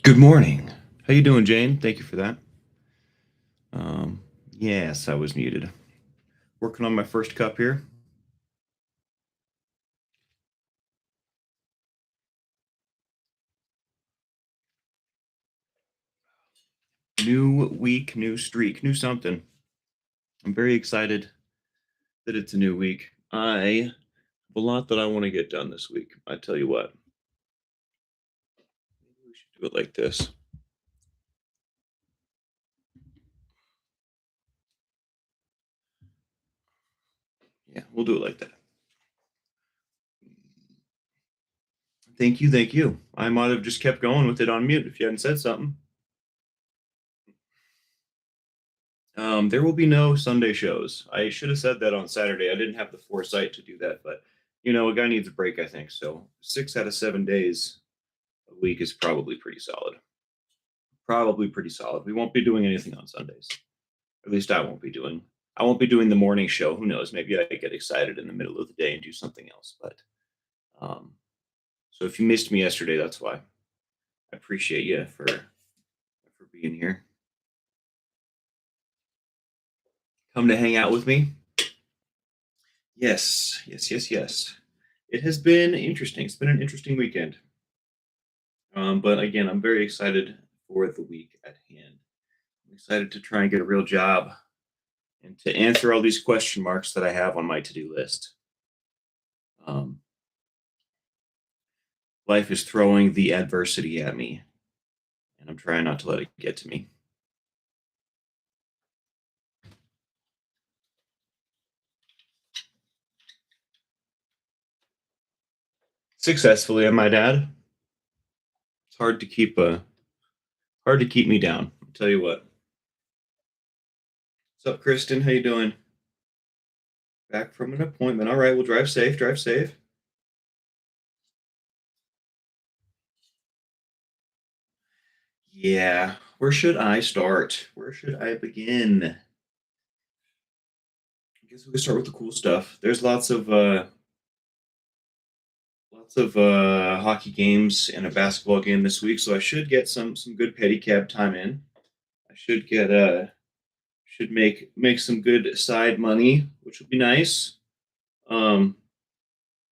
Good morning. How you doing, Jane? Thank you for that. Um, yes, I was muted. Working on my first cup here. New week, new streak, new something. I'm very excited that it's a new week. I have a lot that I want to get done this week. I tell you what, maybe we should do it like this. Yeah, we'll do it like that. Thank you, thank you. I might have just kept going with it on mute if you hadn't said something. There will be no Sunday shows. I should have said that on Saturday. I didn't have the foresight to do that, but a guy needs a break, I think. So 6 out of 7 days a week is probably pretty solid. Probably pretty solid. We won't be doing anything on Sundays. At least I won't be doing. I won't be doing the morning show. Who knows? Maybe I get excited in the middle of the day and do something else. But um, so if you missed me yesterday, that's why. I appreciate you for being here. Come to hang out with me. Yes, yes, yes, yes. It has been interesting. It's been an interesting weekend. But again, I'm very excited for the week at hand. I'm excited to try and get a real job and to answer all these question marks that I have on my to-do list. Um, Life is throwing the adversity at me, and I'm trying not to let it get to me. Successfully, I might add. It's hard to keep me down. I'll tell you what. What's up, Kristen? How you doing? Back from an appointment. All right, we'll drive safe. Drive safe. Yeah. Where should I start? Where should I begin? I guess we can start with the cool stuff. There's lots of hockey games and a basketball game this week, so I should get some good pedicab time in. I should make some good side money, which would be nice. Um,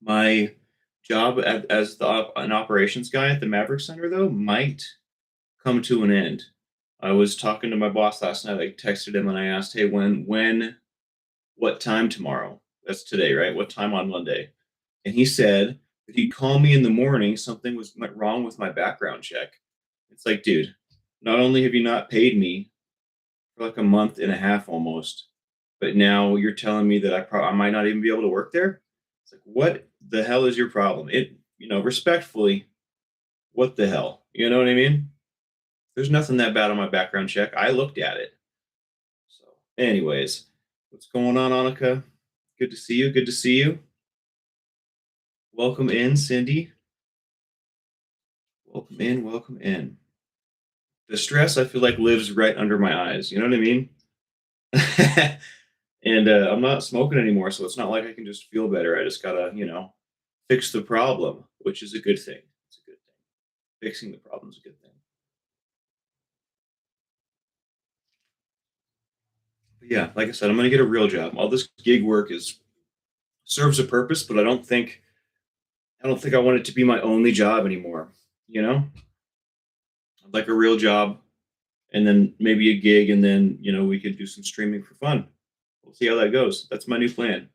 my job as an operations guy at the Maverick Center though might come to an end. I was talking to my boss last night. I texted him and I asked, "Hey, what time tomorrow? That's today, right? What time on Monday?" And he said that he'd call me in the morning. Something went wrong with my background check. It's like, dude, not only have you not paid me for like a month and a half almost, but now you're telling me that I might not even be able to work there. It's like, what the hell is your problem? Respectfully, what the hell? You know what I mean? There's nothing that bad on my background check. I looked at it. So, anyways, what's going on, Annika? Good to see you. Good to see you. Welcome in, Cindy. Welcome in. Welcome in. The stress I feel like lives right under my eyes. You know what I mean? And I'm not smoking anymore, so it's not like I can just feel better. I just gotta, fix the problem, which is a good thing. It's a good thing. Fixing the problem is a good thing. But yeah, like I said, I'm gonna get a real job. All this gig work is serves a purpose, but I don't think I want it to be my only job anymore. You know, I'd like a real job, and then maybe a gig, and then we could do some streaming for fun. We'll see how that goes. That's my new plan.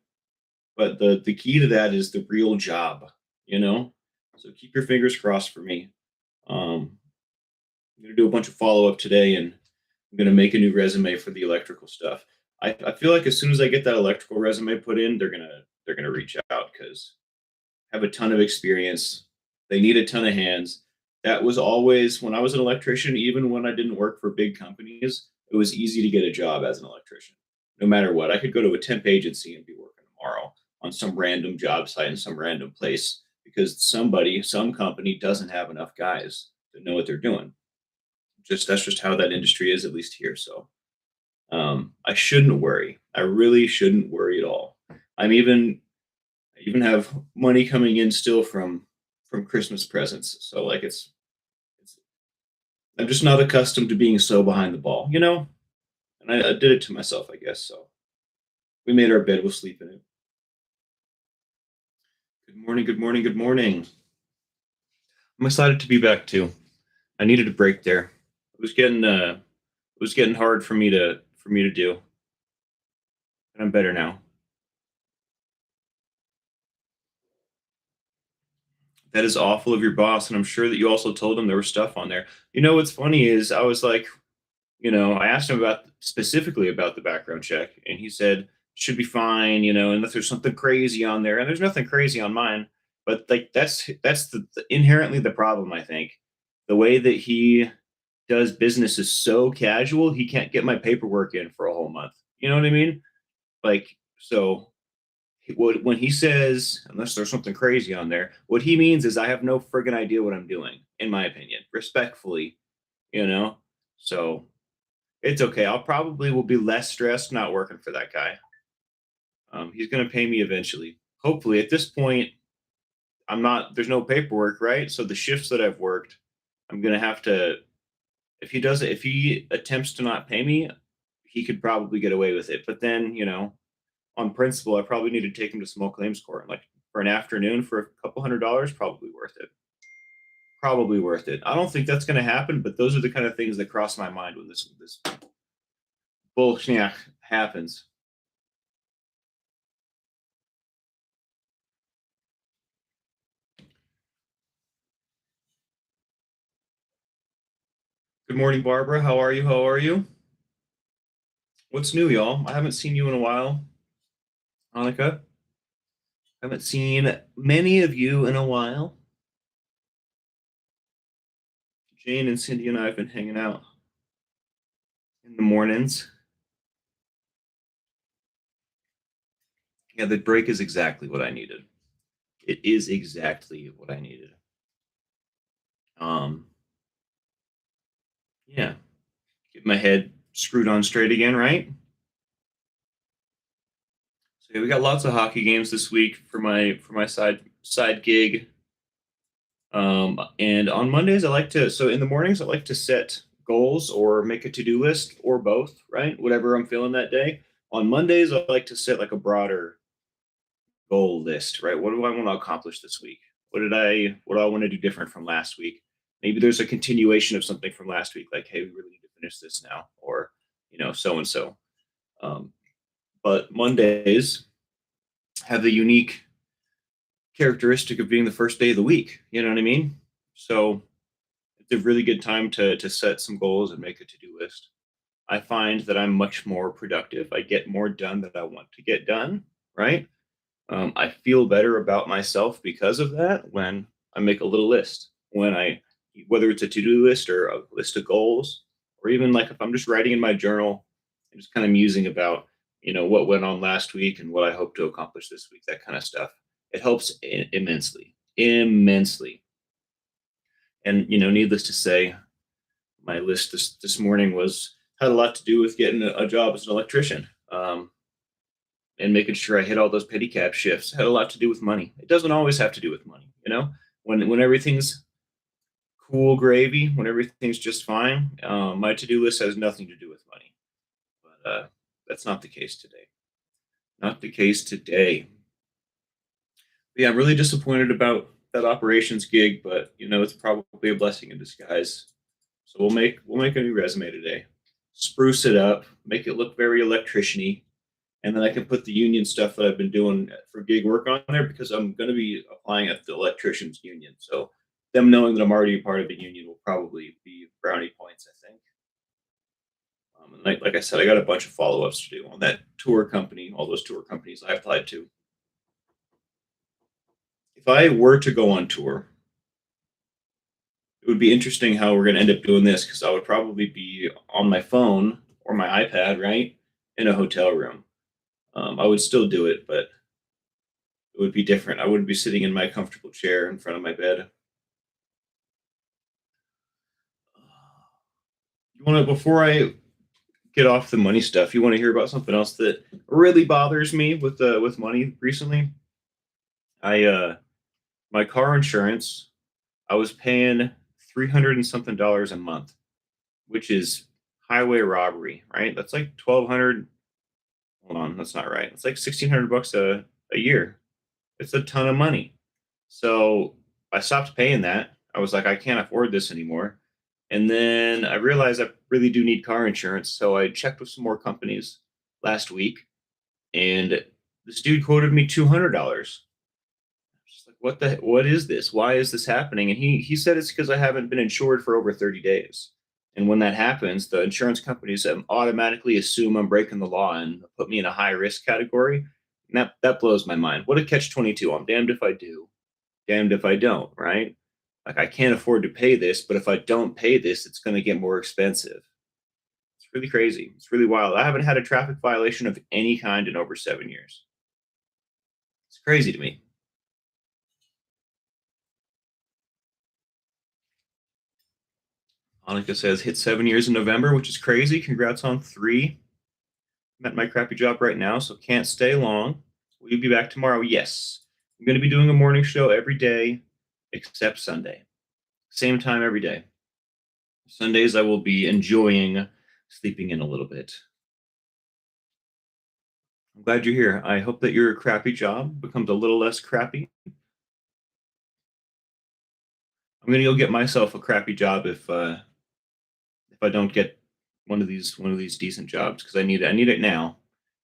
But the key to that is the real job. You know, so keep your fingers crossed for me. Um, I'm gonna do a bunch of follow up today, and I'm gonna make a new resume for the electrical stuff. I feel like as soon as I get that electrical resume put in, they're gonna reach out because I have a ton of experience. They need a ton of hands. That was always when I was an electrician, even when I didn't work for big companies, it was easy to get a job as an electrician. No matter what, I could go to a temp agency and be working tomorrow on some random job site in some random place because some company doesn't have enough guys that know what they're doing. That's just how that industry is, at least here. So I shouldn't worry. I really shouldn't worry at all. I even have money coming in still from Christmas presents. So like it's I'm just not accustomed to being so behind the ball, you know? And I did it to myself, I guess. So we made our bed, we'll sleep in it. Good morning, good morning, good morning. I'm excited to be back too. I needed a break there. It was getting hard for me to do. And I'm better now. That is awful of your boss, and I'm sure that you also told him there was stuff on there. You know what's funny is I was like, I asked him about specifically about the background check, and he said should be fine, unless there's something crazy on there, and there's nothing crazy on mine. But like that's the inherently the problem, I think. The way that he does business is so casual, he can't get my paperwork in for a whole month. You know what I mean? Like so when he says unless there's something crazy on there, what he means is I have no friggin' idea what I'm doing, in my opinion, respectfully, you know. So it's okay. I'll probably will be less stressed not working for that guy. He's gonna pay me eventually. Hopefully, at this point, I'm not. There's no paperwork, right? So the shifts that I've worked, I'm gonna have to. If he does it, if he attempts to not pay me, he could probably get away with it. But then, on principle, I probably need to take him to small claims court, like for an afternoon for a couple $100, probably worth it. Probably worth it. I don't think that's going to happen, but those are the kind of things that cross my mind when this bullshit happens. Good morning, Barbara. How are you? How are you? What's new, y'all? I haven't seen you in a while, Monica. I haven't seen many of you in a while. Jane and Cindy and I have been hanging out in the mornings. Yeah, the break is exactly what I needed. It is exactly what I needed. Um, yeah, get my head screwed on straight again, right? So yeah, we got lots of hockey games this week for my side gig. And on Mondays, so in the mornings, I like to set goals or make a to do list or both, right? Whatever I'm feeling that day. On Mondays, I like to set like a broader goal list, right? What do I want to accomplish this week? What do I want to do different from last week? Maybe there's a continuation of something from last week, like, hey, we really need to finish this now, or, so and so. But Mondays have the unique characteristic of being the first day of the week. You know what I mean? So it's a really good time to set some goals and make a to do list. I find that I'm much more productive. I get more done that I want to get done. Right. I feel better about myself because of that when I make a little list. Whether it's a to do list or a list of goals, or even like if I'm just writing in my journal and just kind of musing about, what went on last week and what I hope to accomplish this week, that kind of stuff. It helps immensely, immensely. And, needless to say, my list this morning had a lot to do with getting a job as an electrician. And making sure I hit all those pedicab shifts had a lot to do with money. It doesn't always have to do with money, When everything's cool gravy, when everything's just fine, my to do list has nothing to do with money. But that's not the case today. Not the case today. But yeah, I'm really disappointed about that operations gig, but it's probably a blessing in disguise. So we'll make a new resume today, spruce it up, make it look very electrician-y, and then I can put the union stuff that I've been doing for gig work on there because I'm going to be applying at the electricians union. So them knowing that I'm already a part of the union will probably be brownie points, I think. And like I said, I got a bunch of follow ups to do on that tour company, all those tour companies I applied to. If I were to go on tour, it would be interesting how we're going to end up doing this because I would probably be on my phone or my iPad, right, in a hotel room. I would still do it, but it would be different. I wouldn't be sitting in my comfortable chair in front of my bed. You want to before I get off the money stuff? You want to hear about something else that really bothers me with money recently? I My car insurance. I was paying $300 and something a month which is highway robbery, right? That's like 1,200. Hold on, that's not right. It's like 1,600 bucks a year. It's a ton of money. So I stopped paying that. I was like, I can't afford this anymore. And then I realized I really do need car insurance. So I checked with some more companies last week, and this dude quoted me $200. Just like, what is this? Why is this happening? And he said it's because I haven't been insured for over 30 days. And when that happens, the insurance companies automatically assume I'm breaking the law and put me in a high risk category. And that blows my mind. What a catch 22. I'm damned if I do, damned if I don't, right? Like I can't afford to pay this, but if I don't pay this, it's going to get more expensive. It's really crazy. It's really wild. I haven't had a traffic violation of any kind in over 7 years. It's crazy to me. Annika says hit 7 years in November, which is crazy. Congrats on three. I'm at my crappy job right now, so can't stay long. Will you be back tomorrow? Yes. I'm going to be doing a morning show every day except Sunday. Same time every day. Sundays, I will be enjoying sleeping in a little bit. I'm glad you're here. I hope that your crappy job becomes a little less crappy. I'm gonna go get myself a crappy job if I don't get one of these decent jobs because I need it now.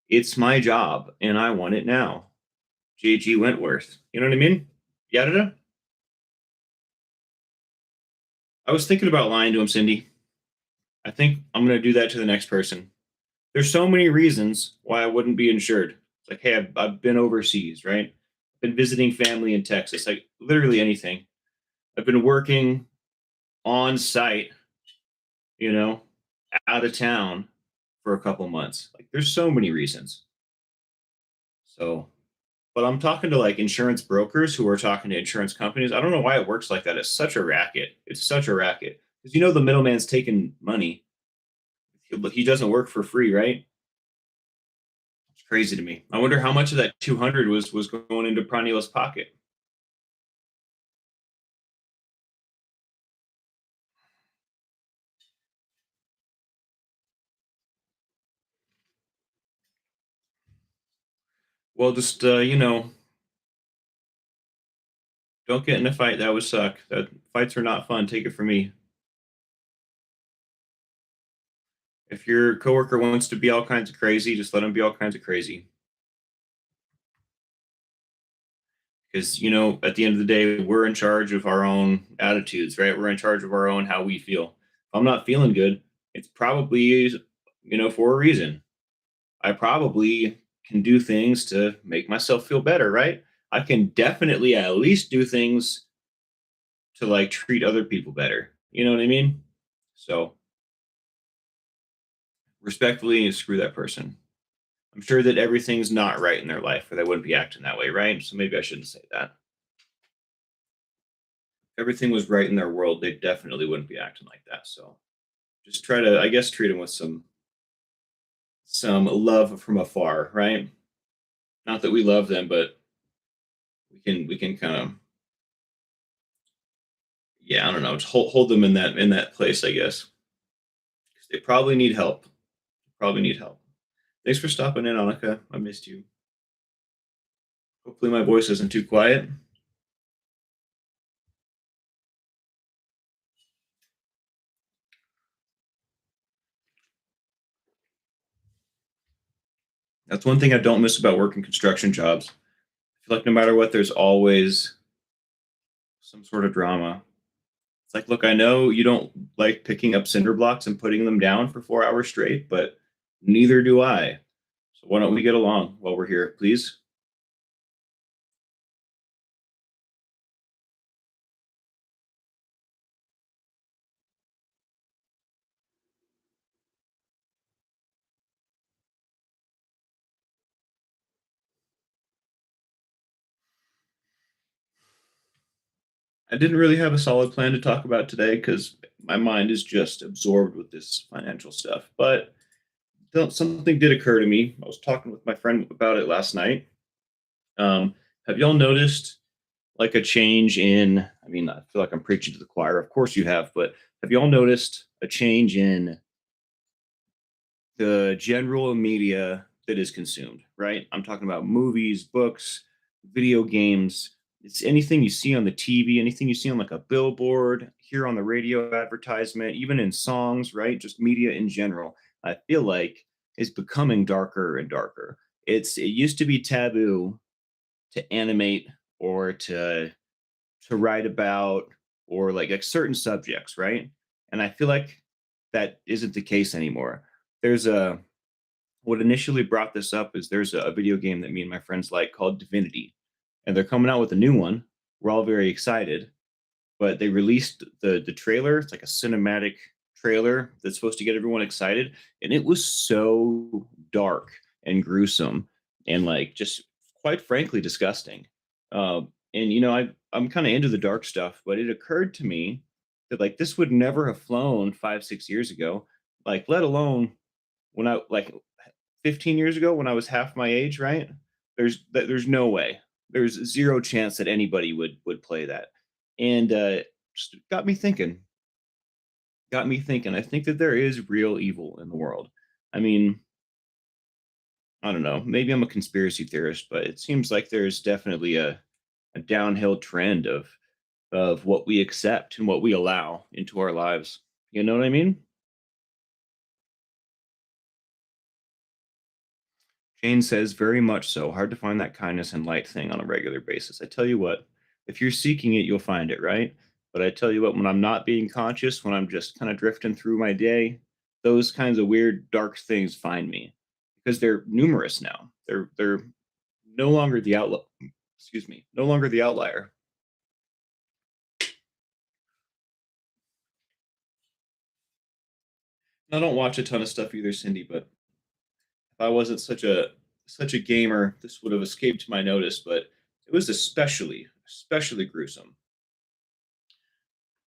It's my job and I want it now. JG Wentworth. You know what I mean? Yada. I was thinking about lying to him, Cindy. I think I'm gonna do that to the next person. There's so many reasons why I wouldn't be insured. It's like, hey, I've been overseas, right? I've been visiting family in Texas, like literally anything. I've been working on site, you know, out of town for a couple months. Like, there's so many reasons. So, but I'm talking to like insurance brokers who are talking to insurance companies. I don't know why it works like that. It's such a racket. It's such a racket because the middleman's taking money. He doesn't work for free, right? It's crazy to me. I wonder how much of that 200 was going into Pranila's pocket. Well, just don't get in a fight. That would suck. That fights are not fun. Take it from me. If your coworker wants to be all kinds of crazy, just let them be all kinds of crazy. Because at the end of the day, we're in charge of our own attitudes, right? We're in charge of our own how we feel. If I'm not feeling good, it's probably for a reason. I probably can do things to make myself feel better, right? I can definitely at least do things to like treat other people better. You know what I mean? So respectfully, screw that person. I'm sure that everything's not right in their life or they wouldn't be acting that way, right? So maybe I shouldn't say that. If everything was right in their world, they definitely wouldn't be acting like that. So just try to, I guess, treat them with some love from afar, right? Not that we love them, but we can kind of, yeah, I don't know, just hold them in that place, I guess. 'Cause they probably need help. Probably need help. Thanks for stopping in, Annika. I missed you. Hopefully my voice isn't too quiet. That's one thing I don't miss about working construction jobs. I feel like no matter what, there's always some sort of drama. It's like, look, I know you don't like picking up cinder blocks and putting them down for 4 hours straight, but neither do I. So why don't we get along while we're here, please? I didn't really have a solid plan to talk about today because my mind is just absorbed with this financial stuff. But something did occur to me. I was talking with my friend about it last night. Have y'all noticed? like a change in, I mean, I feel like I'm preaching to the choir. Of course you have, but have you all noticed a change in the general media that is consumed, right? I'm talking about movies, books, video games. It's anything you see on the TV, anything you see on like a billboard, hear on the radio advertisement, even in songs, right? Just media in general. I feel like is becoming darker and darker. It used to be taboo to animate or to write about or like certain subjects, right? And I feel like that isn't the case anymore. There's a what initially brought this up is there's a video game that me and my friends like called Divinity, and they're coming out with a new one. We're all very excited, but they released the trailer. It's like a cinematic trailer that's supposed to get everyone excited, and it was so dark and gruesome and like just quite frankly disgusting. And I'm kind of into the dark stuff, but it occurred to me that like this would never have flown 5 6 years ago, like let alone when I like 15 years ago when I was half my age, right? There's no way. There's zero chance that anybody would play that. And just got me thinking. Got me thinking. I think that there is real evil in the world. I mean, I don't know. Maybe I'm a conspiracy theorist, but it seems like there's definitely a downhill trend of what we accept and what we allow into our lives. You know what I mean? Jane says, very much so. Hard to find that kindness and light thing on a regular basis. I tell you what, if you're seeking it, you'll find it, right? But I tell you what, when I'm not being conscious, when I'm just kind of drifting through my day, those kinds of weird, dark things find me because they're numerous now. They're no longer the outlier. Excuse me, no longer the outlier. I don't watch a ton of stuff either, Cindy, but if I wasn't such a gamer, this would have escaped my notice. But it was especially gruesome.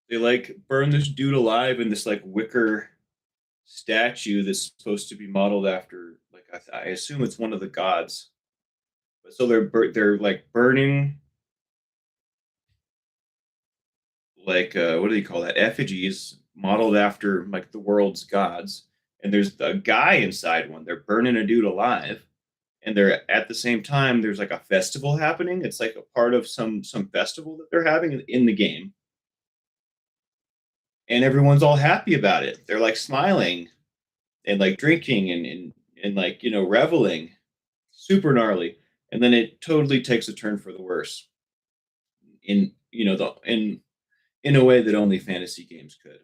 They like burn this dude alive in this like wicker statue that's supposed to be modeled after like I assume it's one of the gods. But so they're like burning like what do they call that, effigies modeled after like the world's gods, and there's a guy inside one. They're burning a dude alive, and they're at the same time there's like a festival happening. It's like a part of some festival that they're having in the game, and everyone's all happy about it. They're like smiling and like drinking and like reveling, super gnarly. And then it totally takes a turn for the worse in the in a way that only fantasy games could.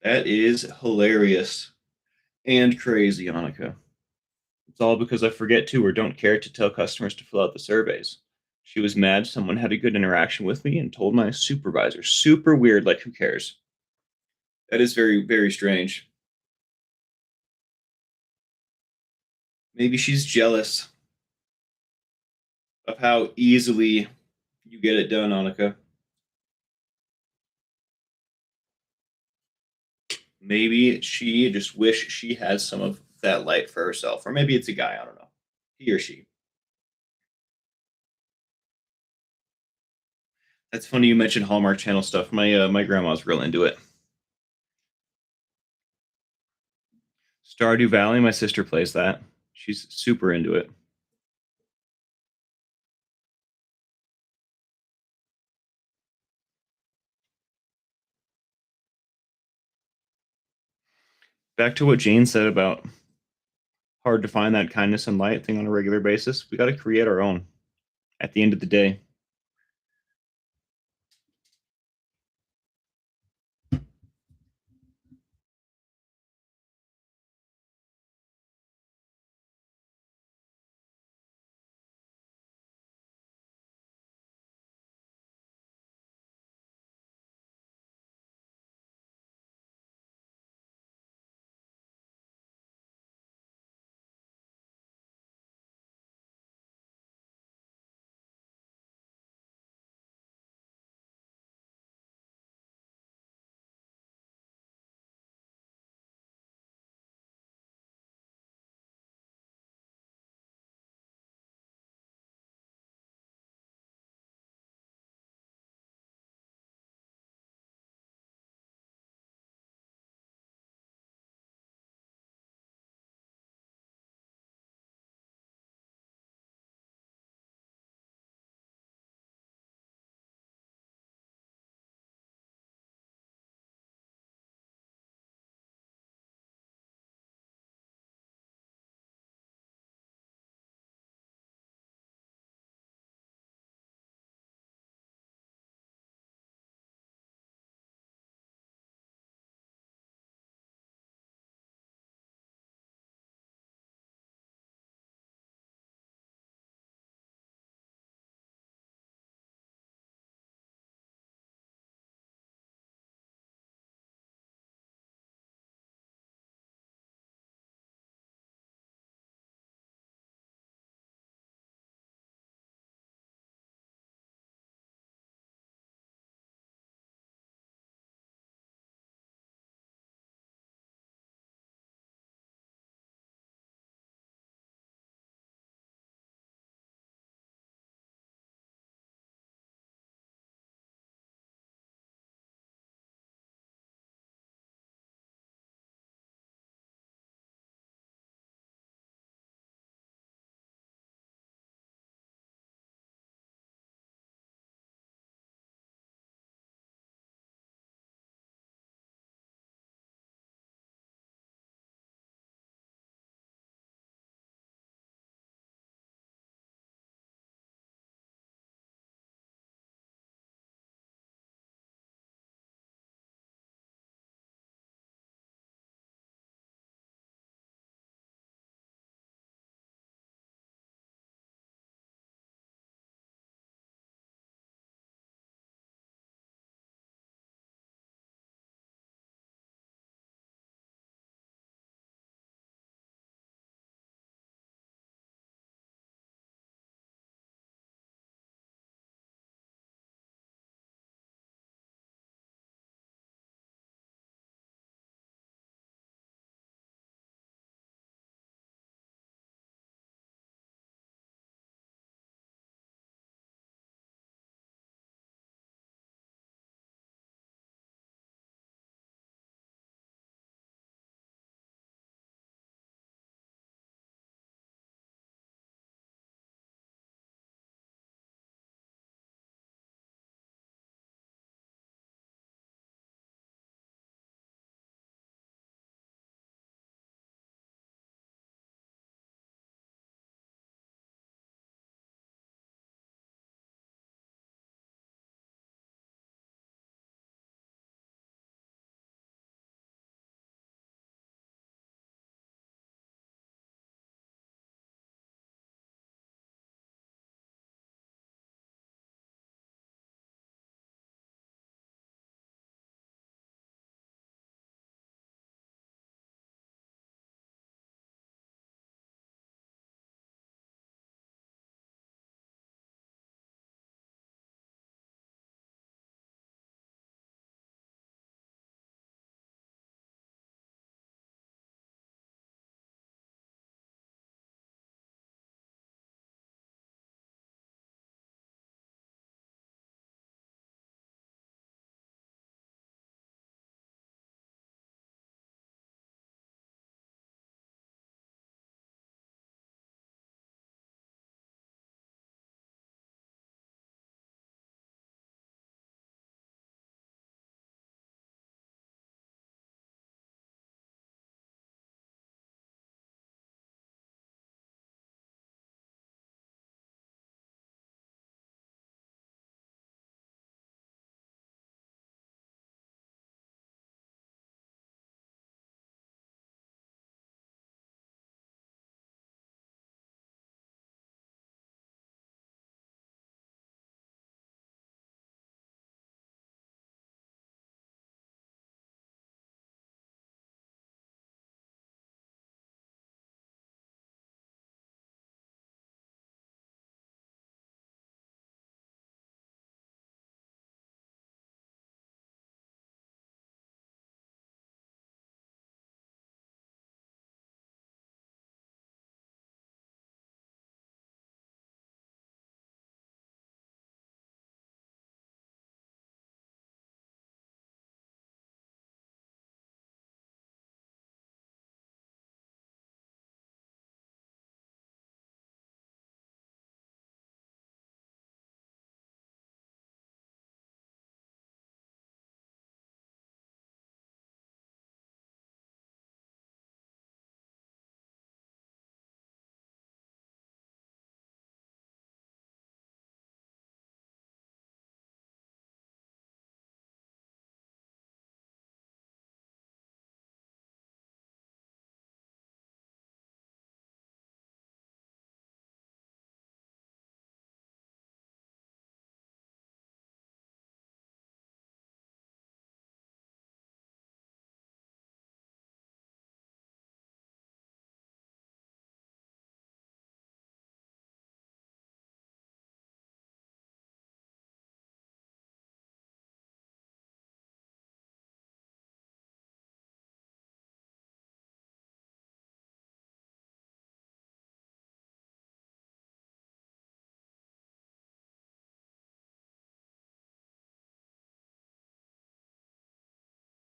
That is hilarious and crazy, Annika. It's all because I forget to or don't care to tell customers to fill out the surveys. She was mad someone had a good interaction with me and told my supervisor. Super weird, like who cares? That is very, very strange. Maybe she's jealous of how easily you get it done, Annika. Maybe she just wish she had some of that light for herself, or maybe it's a guy. I don't know. He or she. That's funny you mentioned Hallmark Channel stuff. My grandma's real into it. Stardew Valley. My sister plays that. She's super into it. Back to what Jane said about hard to find that kindness and light thing on a regular basis. We got to create our own at the end of the day.